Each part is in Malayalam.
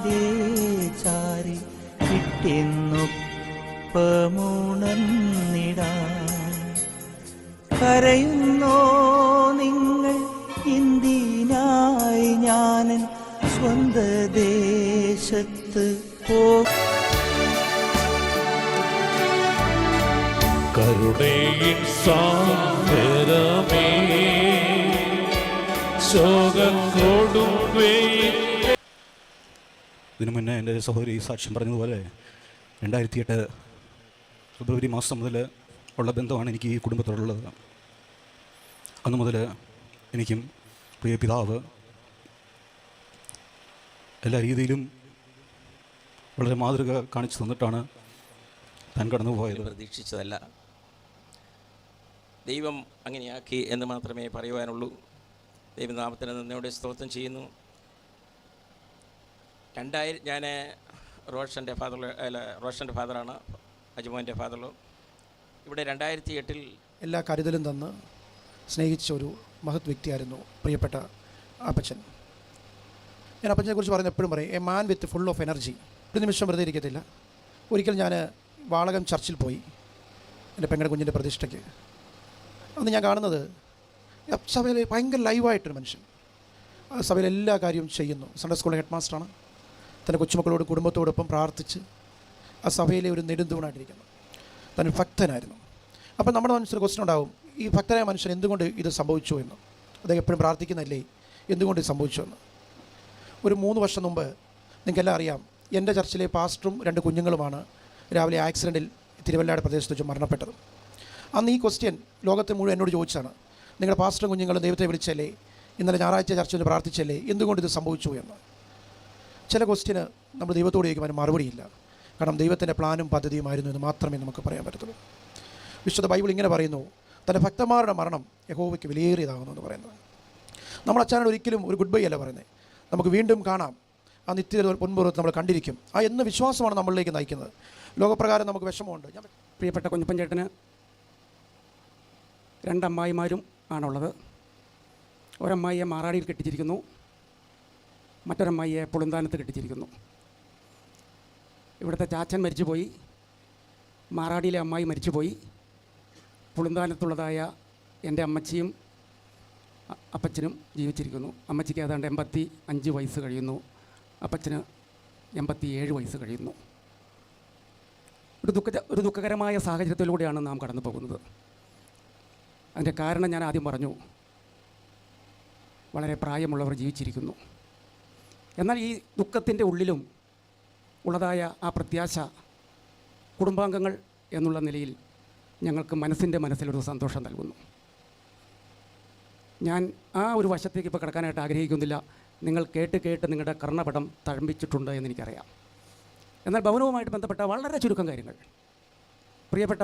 തീരെ ചാരി കിട്ടിയെന്നൊപ്പമുണർന്നിടാ. കരയുന്നോ നിങ്ങൾ ഇന്ത്യനായി ഞാനൻ സ്വന്ത ദേശത്ത് കരുണയിൻ സാഗരമേ ശോകത്തോടും ഇതിനു മുന്നേ എൻ്റെ സഹോദരി സാക്ഷ്യം പറഞ്ഞതുപോലെ 2008 ഫെബ്രുവരി മാസം മുതൽ ഉള്ള ബന്ധമാണ് എനിക്ക് ഈ കുടുംബത്തോടുള്ളത്. അന്നു മുതൽ എനിക്കും പ്രിയ പിതാവ് എല്ലാ രീതിയിലും വളരെ മാതൃക കാണിച്ചു തന്നിട്ടാണ് താൻ കടന്നു പോയത്. പ്രതീക്ഷിച്ചതല്ല, ദൈവം അങ്ങനെയാക്കി എന്ന് മാത്രമേ പറയുവാനുള്ളൂ. ദൈവനാമത്തിന് നന്ദിയോടെ സ്തോത്രം ചെയ്യുന്നു. ഞാൻ റോഷൻ്റെ ഫാദറാണ്, അജുമോൻ്റെ ഫാദറിലോ. ഇവിടെ 2008 എല്ലാ കരുതലും തന്ന് സ്നേഹിച്ച ഒരു മഹത് വ്യക്തിയായിരുന്നു പ്രിയപ്പെട്ട അപ്പച്ചൻ. ഞാൻ അപ്പച്ചനെക്കുറിച്ച് പറയുന്നത് എപ്പോഴും പറയും, a man with full of energy. ഒരു നിമിഷം വെറുതെ ഇരിക്കത്തില്ല. ഒരിക്കൽ ഞാൻ വാളകം ചർച്ചിൽ പോയി എൻ്റെ പെങ്ങളുടെ കുഞ്ഞിൻ്റെ പ്രതിഷ്ഠയ്ക്ക്. അന്ന് ഞാൻ കാണുന്നത് സഭയിൽ ഭയങ്കര ലൈവായിട്ടൊരു മനുഷ്യൻ. സഭയിൽ എല്ലാ കാര്യവും ചെയ്യുന്നു. സൺഡേ സ്കൂളിലെ ഹെഡ് മാസ്റ്ററാണ്. തൻ്റെ കൊച്ചുമക്കളോട് കുടുംബത്തോടൊപ്പം പ്രാർത്ഥിച്ച് ആ സഭയിലെ ഒരു നെടുന്തൂണായിട്ടിരിക്കുന്നു. തന്നെ ഭക്തനായിരുന്നു. അപ്പം നമ്മുടെ മനസ്സിൽ ക്വസ്റ്റ്യൻ ഉണ്ടാവും, ഈ ഭക്തനായ മനുഷ്യൻ എന്തുകൊണ്ട് ഇത് സംഭവിച്ചു എന്ന്. അദ്ദേഹം എപ്പോഴും പ്രാർത്ഥിക്കുന്നതല്ലേ, എന്തുകൊണ്ട് ഇത് സംഭവിച്ചു എന്ന്. ഒരു 3 വർഷം മുമ്പ് നിങ്ങൾക്കെല്ലാം അറിയാം, എൻ്റെ ചർച്ചിലെ പാസ്റ്ററും 2 കുഞ്ഞുങ്ങളുമാണ് രാവിലെ ആക്സിഡൻറ്റിൽ തിരുവല്ലാട് പ്രദേശത്ത് വെച്ച് മരണപ്പെട്ടത്. അന്ന് ഈ ക്വസ്റ്റ്യൻ ലോകത്തെ മുഴുവൻ എന്നോട് ചോദിച്ചതാണ്, നിങ്ങളുടെ പാസ്റ്ററും കുഞ്ഞുങ്ങളും ദൈവത്തെ വിളിച്ചല്ലേ, ഇന്നലെ ഞായറാഴ്ച ചർച്ചിൽ പ്രാർത്ഥിച്ചല്ലേ, എന്തുകൊണ്ട് ഇത് സംഭവിച്ചു എന്ന്. ചില ക്വസ്റ്റ്യന് നമ്മൾ ദൈവത്തോട് ചോദിക്കുമ്പോൾ അതിന് മറുപടിയില്ല. കാരണം ദൈവത്തിൻ്റെ പ്ലാനും പദ്ധതിയുമായിരുന്നു എന്ന് മാത്രമേ നമുക്ക് പറയാൻ പറ്റത്തുള്ളൂ. വിശുദ്ധ ബൈബിൾ ഇങ്ങനെ പറയുന്നു, തൻ്റെ ഭക്തന്മാരുടെ മരണം യഹോവയ്ക്ക് വിലയേറിയതാകുന്നു എന്ന് പറയുന്നത്. നമ്മൾ അച്ഛനോട് ഒരിക്കലും ഒരു ഗുഡ് ബൈ അല്ല പറയുന്നത്. നമുക്ക് വീണ്ടും കാണാം, ആ നിത്യത മുൻപുറത്ത് നമ്മൾ കണ്ടിരിക്കും. ആ എന്ന വിശ്വാസമാണ് നമ്മളിലേക്ക് നയിക്കുന്നത്. ലോകപ്രകാരം നമുക്ക് വിഷമമുണ്ട്. പ്രിയപ്പെട്ട കുഞ്ഞപ്പൻ ചേട്ടന് 2 അമ്മായിമാരും ആണുള്ളത്. ഒരമ്മായിയെ മാറാടിയിൽ കെട്ടിച്ചിരിക്കുന്നു, മറ്റൊരമ്മായിയെ പുളുന്താനത്ത് കെട്ടിച്ചിരിക്കുന്നു. ഇവിടുത്തെ ചാച്ചൻ മരിച്ചുപോയി, മാറാടിയിലെ അമ്മായി മരിച്ചുപോയി. പുളുന്താനത്തുള്ളതായ എൻ്റെ അമ്മച്ചിയും അപ്പച്ചനും ജീവിച്ചിരിക്കുന്നു. അമ്മച്ചിക്ക് ഏതാണ്ട് 85 വയസ്സ് കഴിയുന്നു, അപ്പച്ചന് 87 വയസ്സ് കഴിയുന്നു. ഒരു ദുഃഖകരമായ സാഹചര്യത്തിലൂടെയാണ് നാം കടന്നു പോകുന്നത്. അതിൻ്റെ കാരണം ഞാൻ ആദ്യം പറഞ്ഞു, വളരെ പ്രായമുള്ളവർ ജീവിച്ചിരിക്കുന്നു. എന്നാൽ ഈ ദുഃഖത്തിൻ്റെ ഉള്ളിലും ഉള്ളതായ ആ പ്രത്യാശ കുടുംബാംഗങ്ങൾ എന്നുള്ള നിലയിൽ ഞങ്ങൾക്ക് മനസ്സിലൊരു സന്തോഷം നൽകുന്നു. ഞാൻ ആ ഒരു വശത്തേക്ക് ഇപ്പോൾ കിടക്കാനായിട്ട് ആഗ്രഹിക്കുന്നില്ല. നിങ്ങൾ കേട്ട് നിങ്ങളുടെ കർണപടം തഴമ്പിച്ചിട്ടുണ്ട് എന്നെനിക്കറിയാം. എന്നാൽ ഭവനവുമായിട്ട് ബന്ധപ്പെട്ട വളരെ ചുരുക്കം കാര്യങ്ങൾ. പ്രിയപ്പെട്ട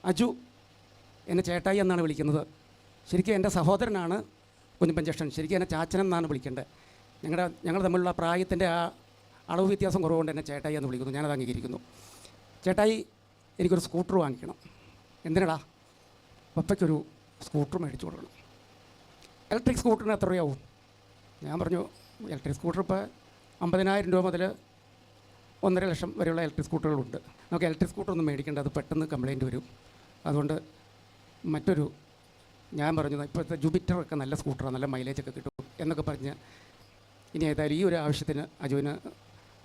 അജു എന്നെ ചേട്ടായി എന്നാണ് വിളിക്കുന്നത്. ശരിക്കും എൻ്റെ സഹോദരനാണ് കുഞ്ഞപ്പൻ ജ്യേഷ്ഠൻ. ശരിക്കും എന്നെ ചാച്ചനെന്നാണ് വിളിക്കേണ്ടത്. ഞങ്ങൾ തമ്മിലുള്ള പ്രായത്തിൻ്റെ ആ അളവ് വ്യത്യാസം കുറവുകൊണ്ട് എന്നെ ചേട്ടായി എന്ന് വിളിക്കുന്നു. ഞാനത് അംഗീകരിക്കുന്നു. ചേട്ടായി, എനിക്കൊരു സ്കൂട്ടർ വാങ്ങിക്കണം. എന്തിനടാ? പപ്പയ്ക്കൊരു സ്കൂട്ടർ മേടിച്ചു കൊടുക്കണം. ഇലക്ട്രിക് സ്കൂട്ടറിന് എത്ര രൂപയാവും? ഞാൻ പറഞ്ഞു, ഇലക്ട്രിക് സ്കൂട്ടർ ഇപ്പോൾ 50,000 രൂപ മുതൽ 1.5 ലക്ഷം വരെയുള്ള ഇലക്ട്രിക് സ്കൂട്ടറുകളുണ്ട്. നമുക്ക് ഇലക്ട്രിക് സ്കൂട്ടർ ഒന്നും മേടിക്കേണ്ട, അത് പെട്ടെന്ന് കംപ്ലയിൻറ്റ് വരും. അതുകൊണ്ട് ഞാൻ പറഞ്ഞു, ഇപ്പോഴത്തെ ജൂപ്പിറ്ററൊക്കെ നല്ല സ്കൂട്ടറാണ്, നല്ല മൈലേജൊക്കെ കിട്ടും എന്നൊക്കെ പറഞ്ഞ് ഇനി ഏതായാലും ഈ ഒരു ആവശ്യത്തിന് അജുവിന്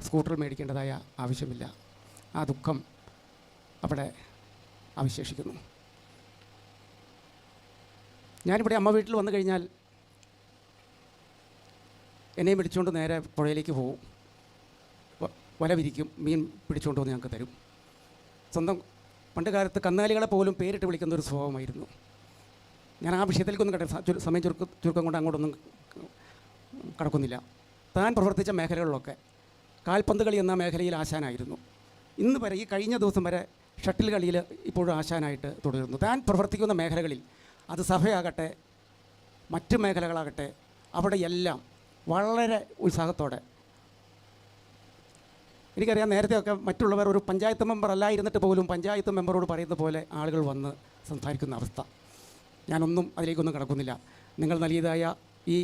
സ്കൂട്ടർ മേടിക്കേണ്ടതായ ആവശ്യമില്ല. ആ ദുഃഖം അവിടെ അവശേഷിക്കുന്നു. ഞാനിവിടെ അമ്മ വീട്ടിൽ വന്നു കഴിഞ്ഞാൽ എന്നെയും പിടിച്ചുകൊണ്ട് നേരെ പുഴയിലേക്ക് പോകും. വല വിരിക്കും, മീൻ പിടിച്ചുകൊണ്ട് വന്ന് ഞങ്ങൾക്ക് തരും. സ്വന്തം പണ്ട് കാലത്ത് കന്നാലികളെ പോലും പേരിട്ട് വിളിക്കുന്ന ഒരു സ്വഭാവമായിരുന്നു. ഞാൻ ആ വിഷയത്തിലേക്കൊന്നും സമയം ചുരുക്കം കൊണ്ട് അങ്ങോട്ടൊന്നും കടക്കുന്നില്ല. താൻ പ്രവർത്തിച്ച മേഖലകളിലൊക്കെ കാൽപന്ത് കളി എന്ന മേഖലയിൽ ആശാനായിരുന്നു. ഇന്ന് വരെ, ഈ കഴിഞ്ഞ ദിവസം വരെ ഷട്ടിൽ കളിയിൽ ഇപ്പോഴും ആശാനായിട്ട് തുടരുന്നു. താൻ പ്രവർത്തിക്കുന്ന മേഖലകളിൽ, അത് സഭയാകട്ടെ മറ്റ് മേഖലകളാകട്ടെ, അവിടെയെല്ലാം വളരെ ഉത്സാഹത്തോടെ. എനിക്കറിയാം, നേരത്തെയൊക്കെ മറ്റുള്ളവർ ഒരു പഞ്ചായത്ത് മെമ്പർ അല്ലായിരുന്നിട്ട് പോലും പഞ്ചായത്ത് മെമ്പറോട് പറയുന്ന പോലെ ആളുകൾ വന്ന് സംസാരിക്കുന്ന അവസ്ഥ. ഞാനൊന്നും അതിലേക്കൊന്നും കിടക്കുന്നില്ല. നിങ്ങൾ നൽകിയതായ ഈ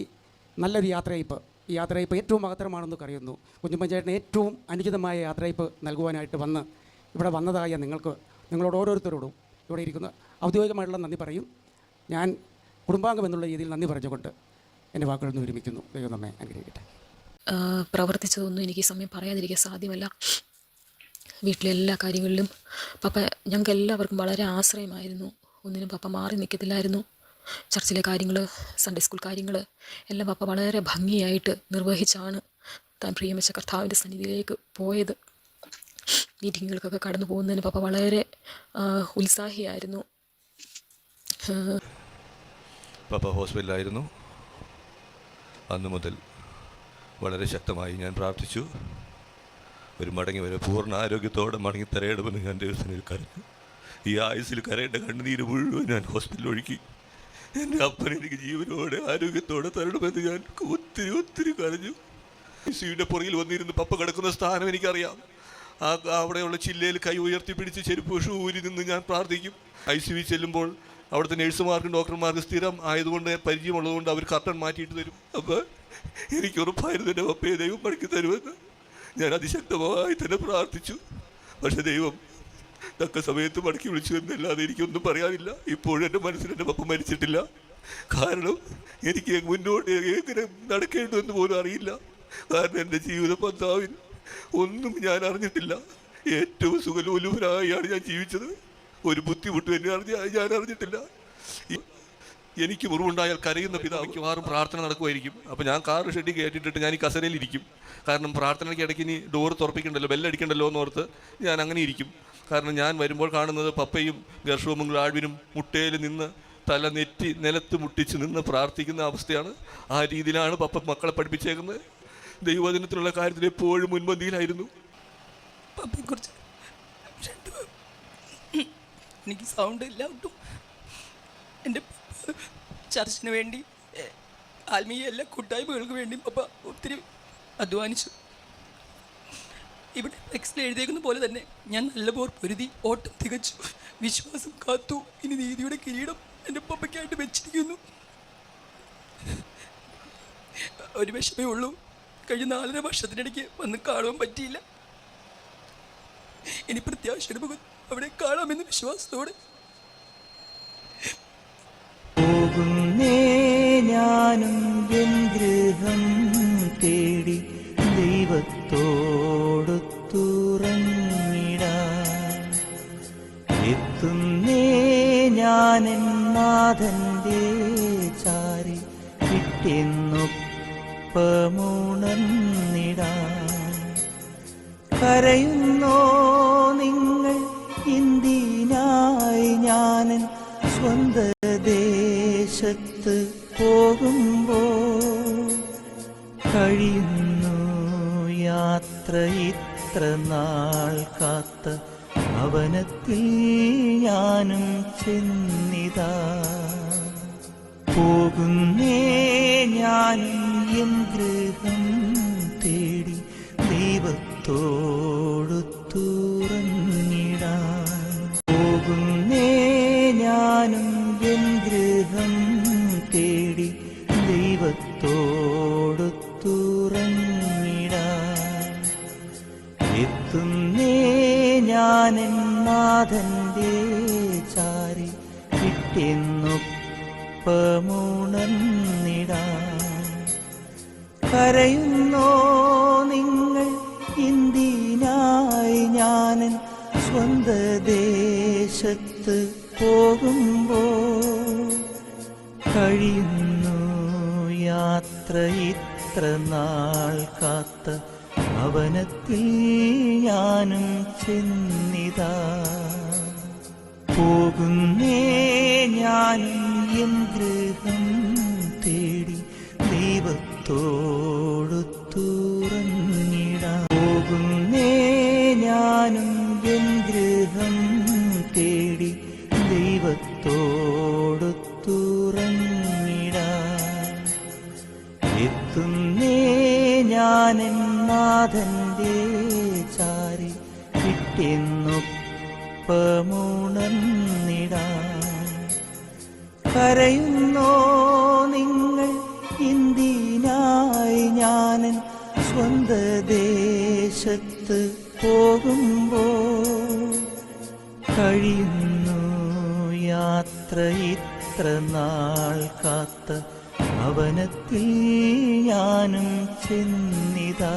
നല്ലൊരു യാത്രയയപ്പ് ഈ യാത്രയപ്പ് ഏറ്റവും മഹത്തരമാണെന്ന് അറിയുന്നു. കുഞ്ഞുമ്മൻ ചേട്ടന് ഏറ്റവും അനുചിതമായ യാത്രയപ്പ് നൽകുവാനായിട്ട് ഇവിടെ വന്നതായ നിങ്ങളോട് ഓരോരുത്തരോടും ഇവിടെ ഇരിക്കുന്ന ഔദ്യോഗികമായിട്ടുള്ള നന്ദി പറയും. ഞാൻ കുടുംബാംഗം എന്നുള്ള രീതിയിൽ നന്ദി പറഞ്ഞുകൊണ്ട് എൻ്റെ വാക്കുകളിൽ നിന്ന് വിരമിക്കുന്നു. ദൈവം നമ്മെ അനുഗ്രഹിക്കട്ടെ. പ്രവർത്തിച്ചതൊന്നും എനിക്ക് ഈ സമയം പറയാതിരിക്കാൻ സാധ്യമല്ല. വീട്ടിലെ എല്ലാ കാര്യങ്ങളിലും പപ്പ ഞങ്ങൾക്ക് എല്ലാവർക്കും വളരെ ആശ്രയമായിരുന്നു. ഒന്നിനും പപ്പ മാറി നിൽക്കത്തില്ലായിരുന്നു. ചർച്ചിലെ കാര്യങ്ങൾ, സൺഡേ സ്കൂൾ കാര്യങ്ങൾ എല്ലാം പപ്പ വളരെ ഭംഗിയായിട്ട് നിർവഹിച്ചാണ് താൻ പ്രിയമിച്ച കർത്താവിൻ്റെ സന്നിധിയിലേക്ക് പോയത്. മീറ്റിങ്ങുകൾക്കൊക്കെ കടന്നു പോകുന്നതിന് പപ്പ വളരെ ഉത്സാഹിയായിരുന്നു. പപ്പ ഹോസ്പിറ്റലിലായിരുന്നു. അന്നു മുതൽ വളരെ ശക്തമായി ഞാൻ പ്രാർത്ഥിച്ചു. ഒരു മടങ്ങി വരെ പൂർണ്ണ ആരോഗ്യത്തോടെ മടങ്ങി തരയിടുമെന്ന് ഞാൻ ദൈവത്തിന് കരഞ്ഞു. ഈ ആയുസ്സിൽ കരയേണ്ട കണ്ണുനീര് മുഴുവൻ ഞാൻ ഹോസ്പിറ്റലിൽ ഒഴുക്കി. എൻ്റെ അപ്പൻ എനിക്ക് ജീവനോടെ ആരോഗ്യത്തോടെ തരണമെന്ന് ഞാൻ ഒത്തിരി ഒത്തിരി കരഞ്ഞു. ഐസിയുടെ പുറകിൽ വന്നിരുന്ന് പപ്പ കിടക്കുന്ന സ്ഥാനം എനിക്കറിയാം. അവിടെയുള്ള ചില്ലയിൽ കൈ ഉയർത്തി പിടിച്ച് ചെരുപ്പ് ഊരി നിന്ന് ഞാൻ പ്രാർത്ഥിക്കും. ICU ചെല്ലുമ്പോൾ അവിടുത്തെ നഴ്സുമാർക്കും ഡോക്ടർമാർക്കും സ്ഥിരം ആയതുകൊണ്ട് പരിചയമുള്ളതുകൊണ്ട് അവർ കർട്ടൻ മാറ്റിയിട്ട് തരും. അപ്പോൾ എനിക്ക് ഉറപ്പായിരുന്നു എൻ്റെ പപ്പയെ ദൈവം മടക്കി തരുമെന്ന്. ഞാൻ അതിശക്തമായി തന്നെ പ്രാർത്ഥിച്ചു. പക്ഷെ ദൈവം തക്ക സമയത്ത് മടക്കി വിളിച്ചു എന്നല്ലാതെ എനിക്കൊന്നും പറയാനില്ല. ഇപ്പോഴും എൻ്റെ മനസ്സിൽ എൻ്റെ പപ്പ മരിച്ചിട്ടില്ല. കാരണം എനിക്ക് മുന്നോട്ട് എങ്ങനെ നടക്കേണ്ടതെന്ന് പോലും അറിയില്ല. കാരണം എൻ്റെ ജീവിത പന്താവിൽ ഒന്നും ഞാൻ അറിഞ്ഞിട്ടില്ല. ഏറ്റവും സുഖലോലുപനായാണ് ഞാൻ ജീവിച്ചത്. ഒരു ബുദ്ധിമുട്ടും ഞാൻ അറിഞ്ഞിട്ടില്ല. എനിക്ക് മുറിവുണ്ടായാൽ കരയുന്ന പിതാവ് മിക്കവാറും പ്രാർത്ഥന നടക്കുമായിരിക്കും. അപ്പോൾ ഞാൻ കാറ് ഷെഡിൽ കയറ്റിട്ടിട്ട് ഞാൻ ഈ കസരയിലിരിക്കും. കാരണം പ്രാർത്ഥനയ്ക്ക് ഇടയ്ക്ക് ഇനി ഡോറ് തുറപ്പിക്കണ്ടല്ലോ, ബെല്ലടിക്കണ്ടല്ലോ എന്നോർത്ത് ഞാൻ അങ്ങനെ ഇരിക്കും. കാരണം ഞാൻ വരുമ്പോൾ കാണുന്നത് പപ്പയും ഗർഷവും ആഴ്വിനും മുട്ടയിൽ നിന്ന് തല നെറ്റി നിലത്ത് മുട്ടിച്ച് നിന്ന് പ്രാർത്ഥിക്കുന്ന അവസ്ഥയാണ്. ആ രീതിയിലാണ് പപ്പ മക്കളെ പഠിപ്പിച്ചേക്കുന്നത്. ദൈവവചനത്തിലുള്ള കാര്യത്തിൽ എപ്പോഴും മുൻപന്തിയിലായിരുന്നു. പപ്പയെക്കുറിച്ച് എനിക്ക് സൗണ്ട് ഇല്ല ഒട്ടും. എൻ്റെ ചർച്ചിന് വേണ്ടി, ആത്മീയ എല്ലാ കൂട്ടായ്മകൾക്ക് വേണ്ടി പപ്പ ഒത്തിരി അധ്വാനിച്ചു. ഇവിടെ ടെക്സ്റ്റിൽ എഴുതിയേക്കുന്ന പോലെ തന്നെ ഞാൻ നല്ല പോർ പൊരുതി ഓട്ടം തികച്ചു, വിശ്വാസം കാത്തു, ഇനി നീതിയുടെ കിരീടം എൻ്റെ പപ്പയ്ക്കായിട്ട് വെച്ചിരിക്കുന്നു. ഒരു വിഷമേ ഉള്ളൂ, കഴിഞ്ഞ 4.5 വർഷത്തിനിടയ്ക്ക് വന്ന് കാണുവാൻ പറ്റിയില്ല. ഇനി പ്രത്യാശയുടെ മുഖം അവിടെ കാണാമെന്ന് വിശ്വാസത്തോടെ പോകുന്നേ ഞാനും എൻ ഗൃഹം തേടി ദൈവത്തോടൊത്തുറങ്ങിടാൻ. എത്തുന്നേ ഞാനെൻ നാഥന്റെ ചാരി പിറ്റെന്നൊപ്പമുണർന്നിടാൻ. കരയുന്നോ നിങ്ങൾ ഇന്ത്യനായി ഞാനൻ സ്വന്ത ദേശത്ത് പോകുമ്പോൾ? കഴിയുന്നു യാത്ര ഇത്ര നാൾ കാത്ത ഭവനത്തിൽ ഞാനും ചെന്നിതാ. പോകുന്നേ ഞാനും എൻ ഗൃഹം തേടി ദൈവത്തോടൊത്തുറങ്ങിടാൻ. പോകുന്നേ ഞാനും എൻ ഗൃഹം തേടി ദൈവത്തോടൊത്തുറങ്ങിടാൻ. എത്തുന്നേ ഞാനെൻ നാഥന്റെ ചാരി പിറ്റെന്നൊപ്പമുണർന്നിടാൻ. കരയുന്നോ നിങ്ങൾ ഇന്ത്യനായി ഞാനൻ സ്വന്ത ദേശത്ത് പോകുമ്പോൾ? കഴിയുന്നു യാത്ര ഇത്ര നാൾ കാത്ത ഭവനത്തിൽ ഞാനും ചെന്നിതാ. പോകുന്നേ ഞാനും എൻ ഗൃഹം തേടി ദൈവത്തോടൊത്തുറങ്ങിടാൻ. പോകുന്നേ ഞാനും എൻ ഗൃഹം തേടി ദൈവത്തോടൊത്തുറങ്ങിടാൻ. എത്തുന്നേ ഞാനെൻ നാഥന്റെ ചാരി പിറ്റെന്നൊപ്പമുണർന്നിടാൻ. കരയുന്നോ നിങ്ങൾ ഇന്ത്യനായി ഞാനൻ സ്വന്ത ദേശത്ത് പോകുമ്പോൾ കഴിയുന്നു യാത്ര ഇത്ര നാൾ കാത്ത ഭവനത്തിൽ ഞാനും ചെന്നിതാ.